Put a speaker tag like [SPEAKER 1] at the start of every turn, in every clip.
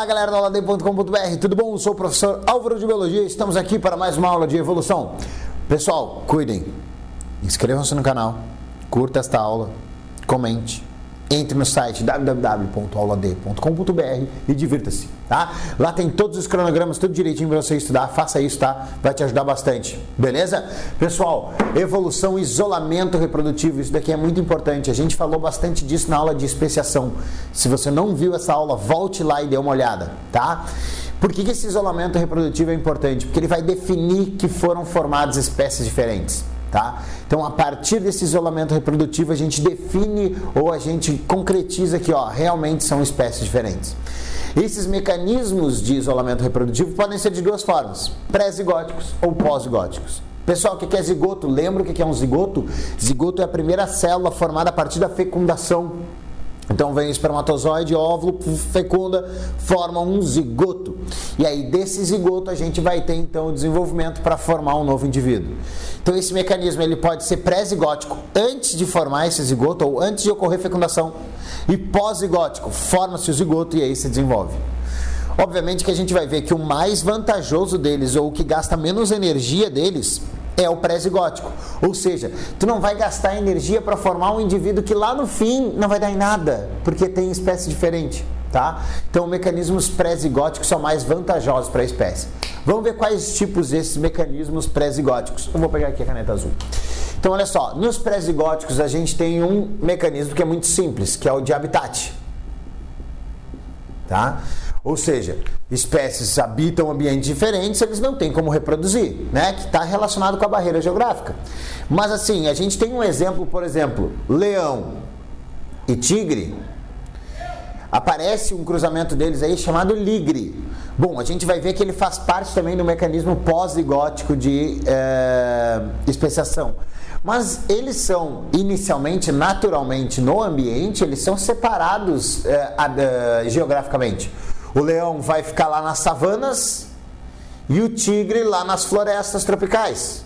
[SPEAKER 1] Fala galera do aulad.com.br, tudo bom? Eu sou o professor Álvaro de Biologia, estamos aqui para mais uma aula de evolução. Pessoal, cuidem, inscrevam-se no canal, curta esta aula, comente, entre no site www.aulad.com.br e divirta-se, tá? Lá tem todos os cronogramas, tudo direitinho para você estudar, faça isso, tá? Vai te ajudar bastante, beleza? Pessoal, evolução, isolamento reprodutivo, isso daqui é muito importante, a gente falou bastante disso na aula de especiação. Se você não viu essa aula, volte lá e dê uma olhada, tá? Por que esse isolamento reprodutivo é importante? Porque ele vai definir que foram formadas espécies diferentes. Tá? Então, a partir desse isolamento reprodutivo, a gente define ou a gente concretiza que realmente são espécies diferentes. Esses mecanismos de isolamento reprodutivo podem ser de duas formas, pré-zigóticos ou pós-zigóticos. Pessoal, o que é zigoto? Lembra o que é um zigoto? Zigoto é a primeira célula formada a partir da fecundação. Então vem o espermatozoide, óvulo, fecunda, forma um zigoto. E aí desse zigoto a gente vai ter então o desenvolvimento para formar um novo indivíduo. Então esse mecanismo ele pode ser pré-zigótico, antes de formar esse zigoto ou antes de ocorrer fecundação. E pós-zigótico, forma-se o zigoto e aí se desenvolve. Obviamente que a gente vai ver que o mais vantajoso deles ou o que gasta menos energia deles é o pré-zigótico, ou seja, tu não vai gastar energia para formar um indivíduo que lá no fim não vai dar em nada, porque tem espécie diferente, tá? Então, mecanismos pré-zigóticos são mais vantajosos para a espécie. Vamos ver quais tipos desses mecanismos pré-zigóticos. Eu vou pegar aqui a caneta azul. Então, olha só, nos pré-zigóticos a gente tem um mecanismo que é muito simples, que é o de habitat, tá? Ou seja, espécies habitam ambientes diferentes, eles não têm como reproduzir, né? Que está relacionado com a barreira geográfica. Mas assim, a gente tem um exemplo, por exemplo, leão e tigre. Aparece um cruzamento deles aí chamado ligre. Bom, a gente vai ver que ele faz parte também do mecanismo pós-zigótico de especiação. Mas eles são, inicialmente, naturalmente, no ambiente, eles são separados geograficamente. O leão vai ficar lá nas savanas e o tigre lá nas florestas tropicais.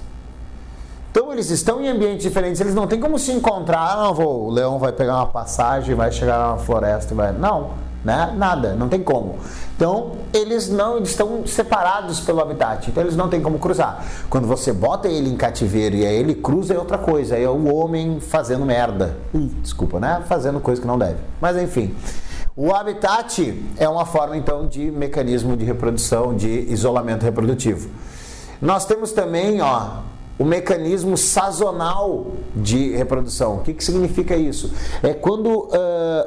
[SPEAKER 1] Então eles estão em ambientes diferentes, eles não têm como se encontrar. O leão vai pegar uma passagem, vai chegar na floresta e vai... Não, né? Nada, não tem como. Então eles estão separados pelo habitat, então eles não têm como cruzar. Quando você bota ele em cativeiro e aí ele cruza é outra coisa, aí é o homem fazendo merda. Desculpa, né? Fazendo coisa que não deve. Mas enfim... O habitat é uma forma, então, de mecanismo de reprodução, de isolamento reprodutivo. Nós temos também, o mecanismo sazonal de reprodução. O que significa isso? É quando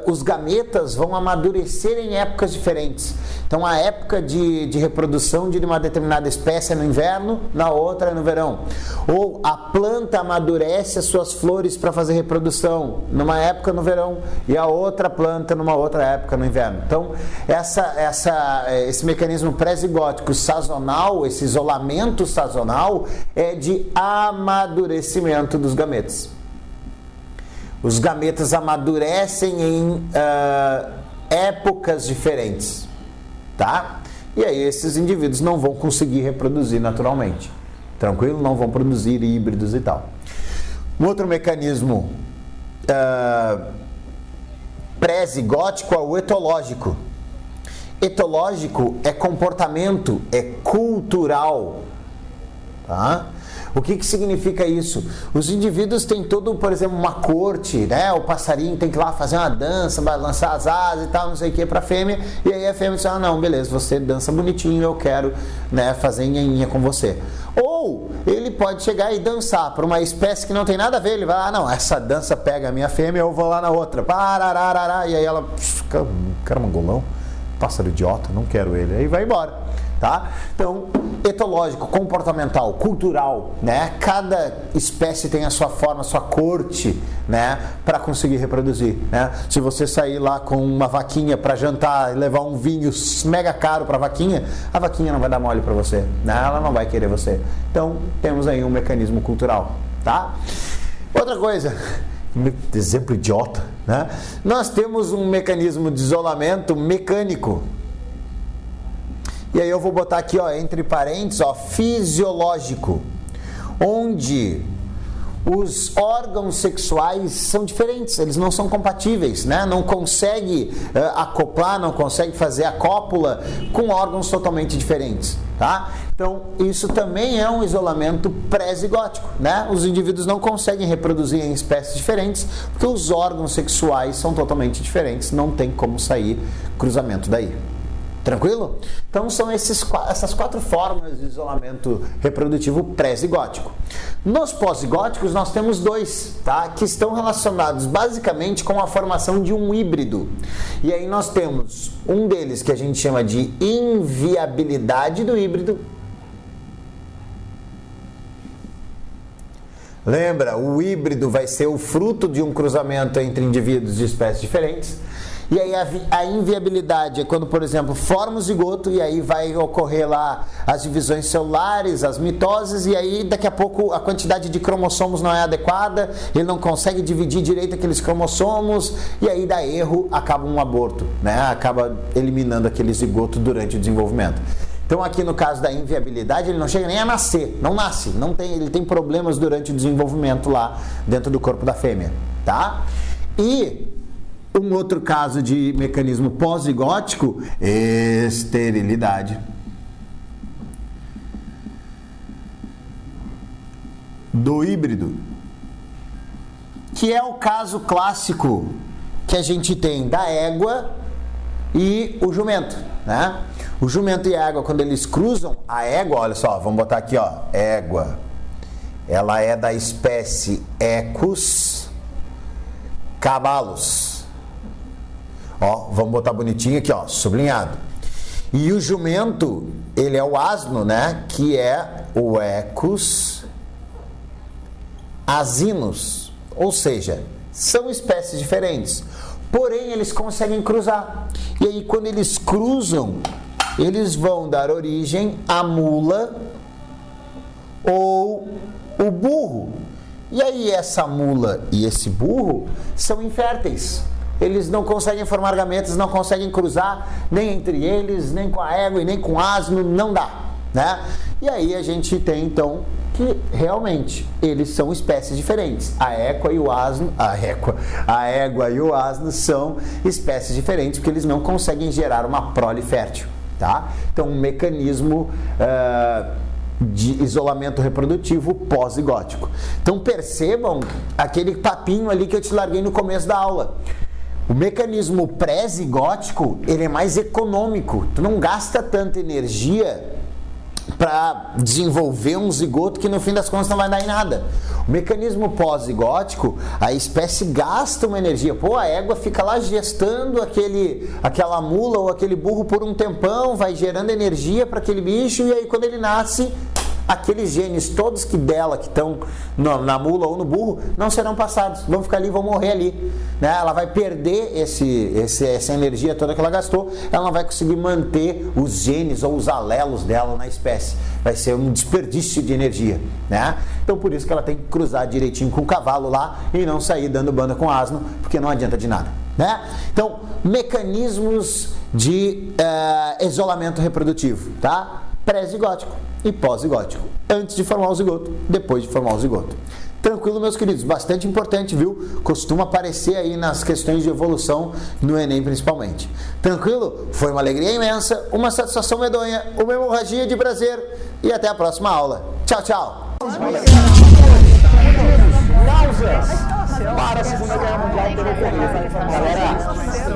[SPEAKER 1] os gametas vão amadurecer em épocas diferentes. Então, a época de reprodução de uma determinada espécie é no inverno, na outra é no verão. Ou a planta amadurece as suas flores para fazer reprodução numa época no verão e a outra planta numa outra época no inverno. Então, esse mecanismo pré-zigótico sazonal, esse isolamento sazonal, é de amadurecimento dos gametas. Os gametas amadurecem em épocas diferentes, tá? E aí esses indivíduos não vão conseguir reproduzir naturalmente. Tranquilo? Não vão produzir híbridos e tal. Um outro mecanismo pré-zigótico é o etológico. Etológico é comportamento, é cultural, tá? O que significa isso? Os indivíduos têm todo, por exemplo, uma corte, né? O passarinho tem que ir lá fazer uma dança, balançar as asas e tal, não sei o que, para a fêmea. E aí a fêmea diz, não, beleza, você dança bonitinho, eu quero, né, fazer nhanhinha com você. Ou ele pode chegar e dançar para uma espécie que não tem nada a ver. Ele vai, não, essa dança pega a minha fêmea, eu vou lá na outra. Parararará, e aí ela, caramangolão, pássaro idiota, não quero ele. Aí vai embora. Tá? Então, etológico, comportamental, cultural, né? Cada espécie tem a sua forma, a sua corte, né? Para conseguir reproduzir, né? Se você sair lá com uma vaquinha para jantar e levar um vinho mega caro para a vaquinha não vai dar mole para você, né? Ela não vai querer você. Então, temos aí um mecanismo cultural, tá? Outra coisa, exemplo idiota, né? Nós temos um mecanismo de isolamento mecânico. E aí eu vou botar aqui, entre parênteses, fisiológico, onde os órgãos sexuais são diferentes, eles não são compatíveis, né? Não consegue acoplar, não consegue fazer a cópula com órgãos totalmente diferentes, tá? Então, isso também é um isolamento pré-zigótico, né? Os indivíduos não conseguem reproduzir em espécies diferentes porque os órgãos sexuais são totalmente diferentes, não tem como sair cruzamento daí. Tranquilo? Então são essas 4 formas de isolamento reprodutivo pré-zigótico. Nos pós-zigóticos nós temos 2, tá? Que estão relacionados basicamente com a formação de um híbrido. E aí nós temos um deles que a gente chama de inviabilidade do híbrido. Lembra, o híbrido vai ser o fruto de um cruzamento entre indivíduos de espécies diferentes. E aí a inviabilidade é quando, por exemplo, forma o zigoto e aí vai ocorrer lá as divisões celulares, as mitoses, e aí daqui a pouco a quantidade de cromossomos não é adequada, ele não consegue dividir direito aqueles cromossomos, e aí dá erro, acaba um aborto, né? Acaba eliminando aquele zigoto durante o desenvolvimento. Então aqui no caso da inviabilidade, ele não chega nem a nascer, não nasce, ele tem problemas durante o desenvolvimento lá dentro do corpo da fêmea, tá? E um outro caso de mecanismo pós-zigótico, esterilidade do híbrido, que é o caso clássico que a gente tem da égua e o jumento, né? O jumento e a égua, quando eles cruzam, a égua, olha só, vamos botar aqui, ó, égua, ela é da espécie Equus cabalus. Ó, vamos botar bonitinho aqui, ó, sublinhado. E o jumento, ele é o asno, né? Que é o Equus asinus. Ou seja, são espécies diferentes. Porém, eles conseguem cruzar. E aí, quando eles cruzam, eles vão dar origem à mula ou o burro. E aí, essa mula e esse burro são inférteis. Eles não conseguem formar gametas, não conseguem cruzar nem entre eles, nem com a égua e nem com o asno, não dá, né? E aí a gente tem então que realmente eles são espécies diferentes. A égua e o asno, a égua e o asno são espécies diferentes porque eles não conseguem gerar uma prole fértil, tá? Então um mecanismo de isolamento reprodutivo pós-zigótico. Então percebam aquele papinho ali que eu te larguei no começo da aula. O mecanismo pré-zigótico, ele é mais econômico. Tu não gasta tanta energia para desenvolver um zigoto que no fim das contas não vai dar em nada. O mecanismo pós-zigótico, a espécie gasta uma energia. Pô, a égua fica lá gestando aquela mula ou aquele burro por um tempão, vai gerando energia para aquele bicho, e aí quando ele nasce, aqueles genes todos que estão na mula ou no burro não serão passados, vão ficar ali, vão morrer ali, né? Ela vai perder essa energia toda que ela gastou, ela não vai conseguir manter os genes ou os alelos dela na espécie, vai ser um desperdício de energia, né? Então por isso que ela tem que cruzar direitinho com o cavalo lá e não sair dando banda com asno, porque não adianta de nada, né? Então, mecanismos de isolamento reprodutivo, tá? Pré-zigótico e pós-zigótico. Antes de formar o zigoto, depois de formar o zigoto. Tranquilo, meus queridos? Bastante importante, viu? Costuma aparecer aí nas questões de evolução no Enem, principalmente. Tranquilo? Foi uma alegria imensa, uma satisfação medonha, uma hemorragia de prazer e até a próxima aula. Tchau, tchau! Náuseas! Para a Segunda Guerra Mundial pelo correio. Galera,